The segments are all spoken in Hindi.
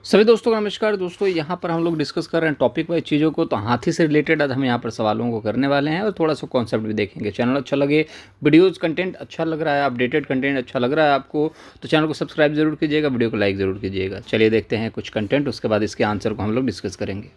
सभी दोस्तों को नमस्कार। दोस्तों यहाँ पर हम लोग डिस्कस कर रहे हैं टॉपिक वाइज चीज़ों को, तो हाथी से रिलेटेड आज हम यहाँ पर सवालों को करने वाले हैं और थोड़ा सा कॉन्सेप्ट भी देखेंगे। चैनल अच्छा लगे, वीडियोज़ कंटेंट अच्छा लग रहा है, अपडेटेड कंटेंट अच्छा लग रहा है आपको, तो चैनल को सब्सक्राइब जरूर कीजिएगा, वीडियो को लाइक ज़रूर कीजिएगा। चलिए देखते हैं कुछ कंटेंट, उसके बाद इसके आंसर को हम लोग डिस्कस करेंगे।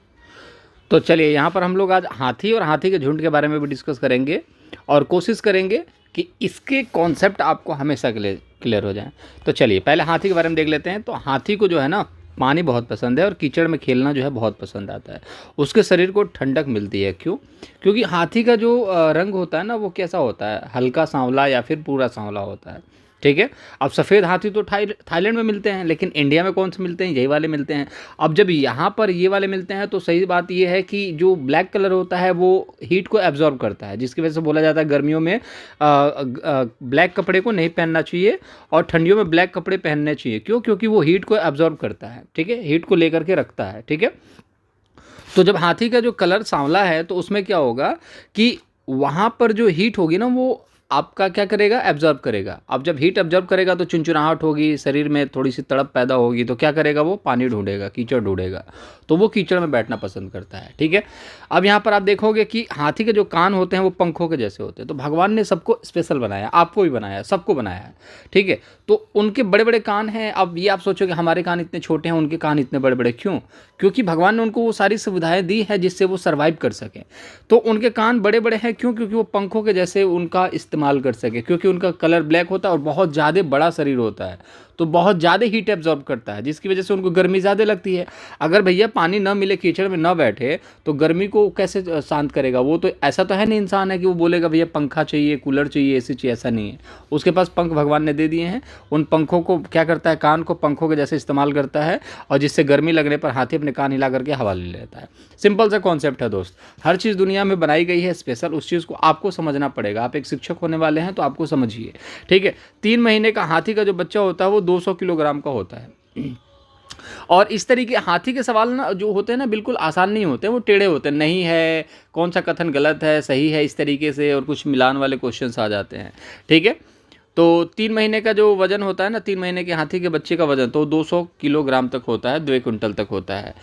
तो चलिए यहाँ पर हम लोग आज हाथी और हाथी के झुंड के बारे में भी डिस्कस करेंगे और कोशिश करेंगे कि इसके कॉन्सेप्ट आपको हमेशा के लिए क्लियर हो जाएं। तो चलिए पहले हाथी के बारे में देख लेते हैं। तो हाथी को जो है ना पानी बहुत पसंद है और कीचड़ में खेलना जो है बहुत पसंद आता है। उसके शरीर को ठंडक मिलती है। क्यों? क्योंकि हाथी का जो रंग होता है ना वो कैसा होता है, हल्का सांवला या फिर पूरा सांवला होता है। ठीक है। अब सफ़ेद हाथी तो थाईलैंड में मिलते हैं, लेकिन इंडिया में कौन से मिलते हैं? यही वाले मिलते हैं। अब जब यहाँ पर ये वाले मिलते हैं तो सही बात ये है कि जो ब्लैक कलर होता है वो हीट को एब्जॉर्ब करता है, जिसकी वजह से बोला जाता है गर्मियों में ब्लैक कपड़े को नहीं पहनना चाहिए और ठंडियों में ब्लैक कपड़े पहनने चाहिए। क्यों? क्योंकि वो हीट को एब्जॉर्ब करता है। ठीक है, हीट को लेकर के रखता है। ठीक है। तो जब हाथी का जो कलर सांवला है तो उसमें क्या होगा कि वहाँ पर जो हीट होगी ना वो आपका क्या करेगा, एब्जॉर्ब करेगा। अब जब हीट एब्जॉर्ब करेगा तो चिनचिनाहट होगी, शरीर में थोड़ी सी तड़प पैदा होगी, तो क्या करेगा वो पानी ढूंढेगा, कीचड़ ढूंढेगा, तो वो कीचड़ में बैठना पसंद करता है। ठीक है। अब यहाँ पर आप देखोगे कि हाथी के जो कान होते हैं वो पंखों के जैसे होते हैं। तो भगवान ने सबको स्पेशल बनाया, आपको भी बनाया, सबको बनाया है। ठीक है। तो उनके बड़े बड़े कान हैं। अब ये आप सोचोगे हमारे कान इतने छोटे हैं, उनके कान इतने बड़े बड़े क्यों? क्योंकि भगवान ने उनको वो सारी सुविधाएं दी है जिससे वो सर्वाइव कर सकें। तो उनके कान बड़े बड़े हैं। क्यों? क्योंकि वो पंखों के जैसे उनका इस्तेमाल कर सके, क्योंकि उनका कलर ब्लैक होता है और बहुत ज़्यादा बड़ा शरीर होता है, तो बहुत ज़्यादा हीट एब्जॉर्ब करता है, जिसकी वजह से उनको गर्मी ज़्यादा लगती है। अगर भैया पानी ना मिले, कीचड़ में ना बैठे, तो गर्मी को कैसे शांत करेगा? वो तो ऐसा तो है नहीं इंसान है कि वो बोलेगा भैया पंखा चाहिए, कूलर चाहिए, एसी चाहिए, ऐसा नहीं है। उसके पास पंख भगवान ने दे दिए हैं। उन पंखों को क्या करता है, कान को पंखों के जैसे इस्तेमाल करता है और जिससे गर्मी लगने पर हाथी अपने कान हिला करके हवा ले लेता है। सिंपल सा कॉन्सेप्ट है दोस्त। हर चीज़ दुनिया में बनाई गई है स्पेशल, उस चीज़ को आपको समझना पड़ेगा। आप एक शिक्षक होने वाले हैं तो आपको समझिए। ठीक है। 3 महीने का हाथी का जो बच्चा होता है वो 200 किलोग्राम का होता है। और इस तरीके हाथी के सवाल ना जो होते हैं ना बिल्कुल आसान नहीं होते हैं, वो टेढ़े होते हैं। नहीं है, कौन सा कथन गलत है, सही है, इस तरीके से, और कुछ मिलान वाले क्वेश्चंस आ जाते हैं। ठीक है। तो 3 महीने का जो वजन होता है ना, 3 महीने के हाथी के बच्चे का वजन तो 200 किलोग्राम तक होता है, 2 क्विंटल तक होता है।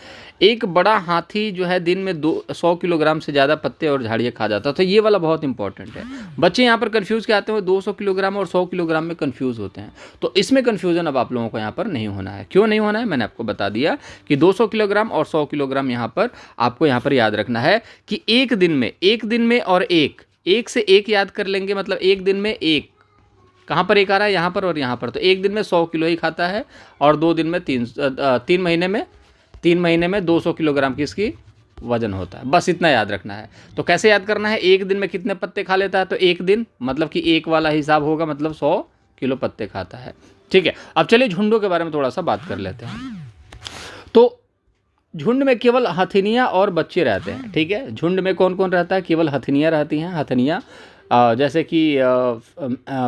एक बड़ा हाथी जो है दिन में 100 किलोग्राम से ज़्यादा पत्ते और झाड़ियाँ खा जाता है। तो ये वाला बहुत इंपॉर्टेंट है। बच्चे यहाँ पर कन्फ्यूज़ क्या आते हैं, वो 200 किलोग्राम और 100 किलोग्राम में कन्फ्यूज़ होते हैं। तो इसमें कन्फ्यूज़न अब आप लोगों को यहाँ पर नहीं होना है। क्यों नहीं होना है? मैंने आपको बता दिया कि 200 किलोग्राम और 100 किलोग्राम यहाँ पर आपको यहाँ पर याद रखना है कि एक दिन में और एक से एक याद कर लेंगे, मतलब एक दिन में एक, कहाँ पर एक आ रहा है, यहाँ पर और यहाँ पर। तो एक दिन में 100 किलो ही खाता है और 2 दिन में 3 महीने में 200 किलोग्राम की इसकी वजन होता है। बस इतना याद रखना है। तो कैसे याद करना है, एक दिन में कितने पत्ते खा लेता है, तो एक दिन मतलब कि एक वाला हिसाब होगा, मतलब 100 किलो पत्ते खाता है। ठीक है। अब चलिए झुंडों के बारे में थोड़ा सा बात कर लेते हैं। तो झुंड में केवल हथिनियाँ और बच्चे रहते हैं। ठीक है। झुंड में कौन कौन रहता है? केवल हथिनियाँ रहती हैं। हथिनियाँ जैसे कि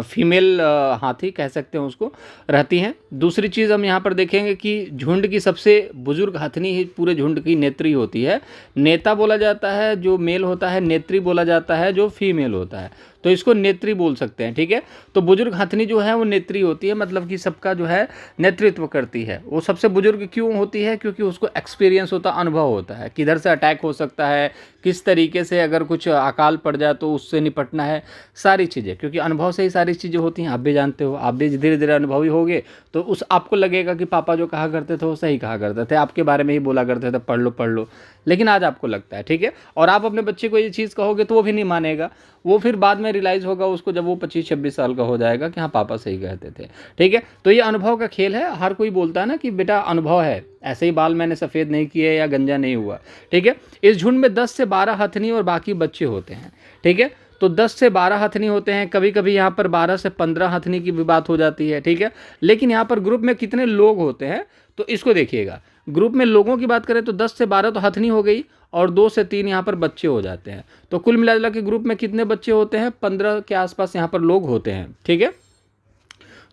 फीमेल हाथी कह सकते हैं उसको, रहती हैं। दूसरी चीज़ हम यहाँ पर देखेंगे कि झुंड की सबसे बुजुर्ग हथनी ही पूरे झुंड की नेत्री होती है। नेता बोला जाता है जो मेल होता है, नेत्री बोला जाता है जो फीमेल होता है, तो इसको नेत्री बोल सकते हैं। ठीक है। तो बुजुर्ग हथनी जो है वो नेत्री होती है, मतलब कि सबका जो है नेतृत्व करती है। वो सबसे बुजुर्ग क्यों होती है? क्योंकि उसको एक्सपीरियंस होता, अनुभव होता है, किधर से अटैक हो सकता है, किस तरीके से अगर कुछ अकाल पड़ जाए तो उससे निपटना है, सारी चीज़ें, क्योंकि अनुभव से ही सारी चीज़ें होती हैं। आप भी जानते हो, आप भी धीरे धीरे अनुभवी होगे तो उस आपको लगेगा कि पापा जो कहा करते थे वो सही कहा करते थे, आपके बारे में ही बोला करते थे पढ़ लो पढ़ लो, लेकिन आज आपको लगता है। ठीक है। और आप अपने बच्चे को ये चीज़ कहोगे तो वो भी नहीं मानेगा। वो फिर बाद में रियलाइज़ होगा उसको जब वो 25-26 साल का हो जाएगा कि हाँ पापा सही कहते थे। ठीक है। तो ये अनुभव का खेल है। हर कोई बोलता है ना कि बेटा अनुभव है, ऐसे ही बाल मैंने सफ़ेद नहीं किए या गंजा नहीं हुआ। ठीक है। इस झुंड में 10 से 12 हथनी और बाकी बच्चे होते हैं। ठीक है। तो 10 से 12 हथनी होते हैं। कभी कभी यहाँ पर 12 से 15 हथनी की भी बात हो जाती है। ठीक है। लेकिन यहाँ पर ग्रुप में कितने लोग होते हैं तो इसको देखिएगा। ग्रुप में लोगों की बात करें तो 10 से 12 तो हथनी हो गई और 2 से 3 यहाँ पर बच्चे हो जाते हैं। तो कुल मिला के ग्रुप में कितने बच्चे होते हैं? 15 के आसपास यहाँ पर लोग होते हैं। ठीक है।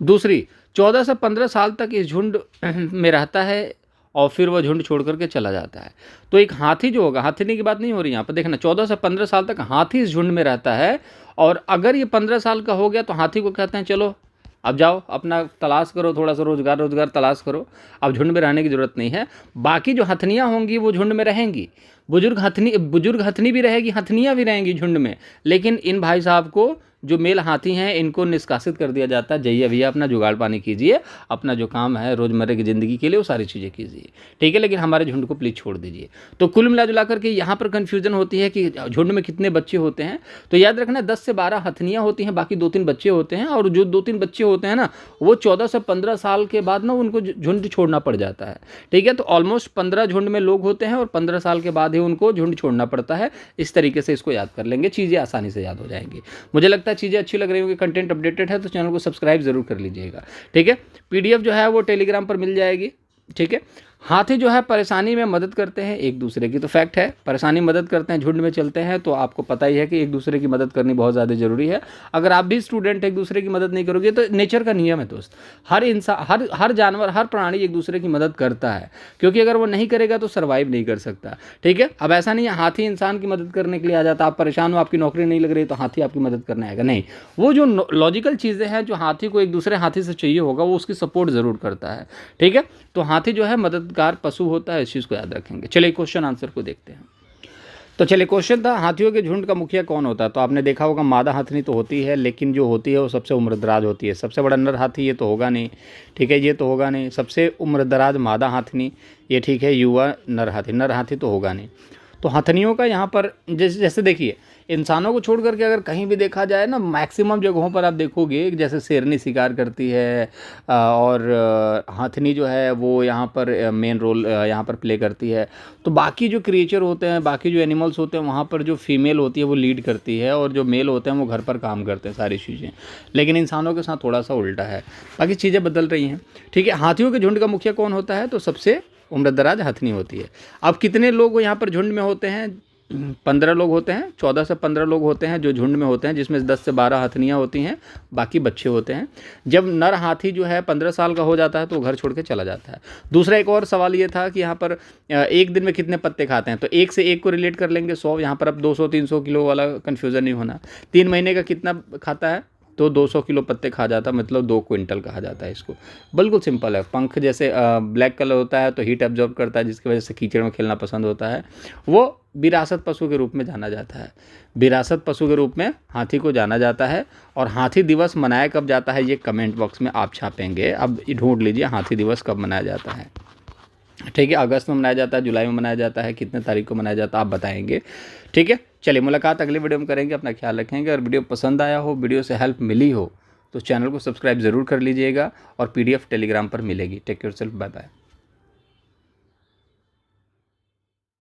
दूसरी, 14 से 15 साल तक इस झुंड में रहता है और फिर वह झुंड छोड़ करके चला जाता है। तो एक हाथी जो होगा, हाथी की बात नहीं हो रही यहाँ पर, देखना 14 से 15 साल तक हाथी इस झुंड में रहता है। और अगर ये 15 साल का हो गया तो हाथी को कहते हैं चलो अब जाओ अपना तलाश करो, थोड़ा सा रोजगार तलाश करो। अब झुंड में रहने की ज़रूरत नहीं है। बाकी जो हथनियाँ होंगी वो झुंड में रहेंगी, बुजुर्ग हथनी भी रहेगी, हथनियाँ भी रहेंगी झुंड में। लेकिन इन भाई साहब को, जो मेल हाथी हैं, इनको निष्कासित कर दिया जाता है, जाइए भैया अपना जुगाड़ पानी कीजिए, अपना जो काम है रोज़मर्रा की ज़िंदगी के लिए वो सारी चीज़ें कीजिए, ठीक है, लेकिन हमारे झुंड को प्लीज़ छोड़ दीजिए। तो कुल मिला जुला करके यहाँ पर कन्फ्यूज़न होती है कि झुंड में कितने बच्चे होते हैं। तो याद रखना 10 से 12 हथनियाँ होती हैं, बाकी 2-3 बच्चे होते हैं। और जो 2-3 बच्चे होते हैं ना, वो 14 से 15 साल के बाद ना उनको झुंड छोड़ना पड़ जाता है, ठीक है। तो ऑलमोस्ट 15 झुंड में लोग होते हैं और 15 साल के बाद ही उनको झुंड छोड़ना पड़ता है। इस तरीके से इसको याद कर लेंगे, चीज़ें आसानी से याद हो जाएंगी। मुझे लगता है चीज़ें अच्छी लग रही होंगी, कंटेंट अपडेटेड है तो चैनल को सब्सक्राइब जरूर कर लीजिएगा, ठीक है। पीडीएफ जो है वो टेलीग्राम पर मिल जाएगी, ठीक है। हाथी जो है परेशानी में मदद करते हैं एक दूसरे की, तो फैक्ट है, परेशानी मदद करते हैं, झुंड में चलते हैं, तो आपको पता ही है कि एक दूसरे की मदद करनी बहुत ज़्यादा ज़रूरी है। अगर आप भी स्टूडेंट एक दूसरे की मदद नहीं करोगे तो नेचर का नियम है दोस्त, हर इंसान, हर जानवर, हर प्राणी एक दूसरे की मदद करता है, क्योंकि अगर वो नहीं करेगा तो सर्वाइव नहीं कर सकता, ठीक है। अब ऐसा नहीं है हाथी इंसान की मदद करने के लिए आ जाता, आप परेशान हो, आपकी नौकरी नहीं लग रही तो हाथी आपकी मदद करने आएगा, नहीं। वो जो लॉजिकल चीज़ें हैं जो हाथी को एक दूसरे हाथी से चाहिए होगा, वो उसकी सपोर्ट ज़रूर करता है, ठीक है। तो हाथी जो है मददगार पशु होता है, इस चीज़ को याद रखेंगे। चलिए क्वेश्चन आंसर को देखते हैं। तो चलिए क्वेश्चन था, हाथियों के झुंड का मुखिया कौन होता है। तो आपने देखा होगा मादा हथनी तो होती है, लेकिन जो होती है वो सबसे उम्रदराज होती है। सबसे बड़ा नर हाथी ये तो होगा नहीं, ठीक है, ये तो होगा नहीं। सबसे उम्रदराज मादा हथनी ये, ठीक है, युवा नर हाथी तो होगा नहीं। तो हथनियों का यहाँ पर जैसे देखिए, इंसानों को छोड़ करके अगर कहीं भी देखा जाए ना, मैक्सिमम जगहों पर आप देखोगे जैसे शेरनी शिकार करती है, और हथनी जो है वो यहाँ पर मेन रोल यहाँ पर प्ले करती है। तो बाकी जो क्रिएचर होते हैं, बाकी जो एनिमल्स होते हैं, वहाँ पर जो फीमेल होती है वो लीड करती है, और जो मेल होते हैं वो घर पर काम करते हैं सारी चीज़ें। लेकिन इंसानों के साथ थोड़ा सा उल्टा है, बाकी चीज़ें बदल रही हैं, ठीक है। हाथियों के झुंड का मुखिया कौन होता है, तो सबसे उम्रदराज हथनी होती है। अब कितने लोग यहाँ पर झुंड में होते हैं, 15 लोग होते हैं, 14 से 15 लोग होते हैं जो झुंड में होते हैं, जिसमें 10 से 12 हथनियाँ होती हैं, बाकी बच्चे होते हैं। जब नर हाथी जो है 15 साल का हो जाता है तो वो घर छोड़ के चला जाता है। दूसरा एक और सवाल ये था कि यहाँ पर एक दिन में कितने पत्ते खाते हैं, तो एक से एक को रिलेट कर लेंगे 100। यहाँ पर अब 200-300 किलो वाला कन्फ्यूज़न नहीं होना। 3 महीने का कितना खाता है, तो 200 किलो पत्ते खा जाता, मतलब 2 क्विंटल कहा जाता है इसको। बिल्कुल सिंपल है। पंख जैसे ब्लैक कलर होता है तो हीट एब्जॉर्ब करता है, जिसकी वजह से कीचड़ में खेलना पसंद होता है। वो विरासत पशु के रूप में जाना जाता है, विरासत पशु के रूप में हाथी को जाना जाता है। और हाथी दिवस मनाया कब जाता है, ये कमेंट बॉक्स में आप छापेंगे। अब ढूंढ लीजिए हाथी दिवस कब मनाया जाता है, ठीक है। अगस्त में मनाया जाता है, जुलाई में मनाया जाता है, कितने तारीख को मनाया जाता है आप बताएंगे, ठीक है। चलिए मुलाकात अगले वीडियो में करेंगे, अपना ख्याल रखेंगे। अगर वीडियो पसंद आया हो, वीडियो से हेल्प मिली हो, तो चैनल को सब्सक्राइब ज़रूर कर लीजिएगा, और PDF टेलीग्राम पर मिलेगी। Take care self, bye bye.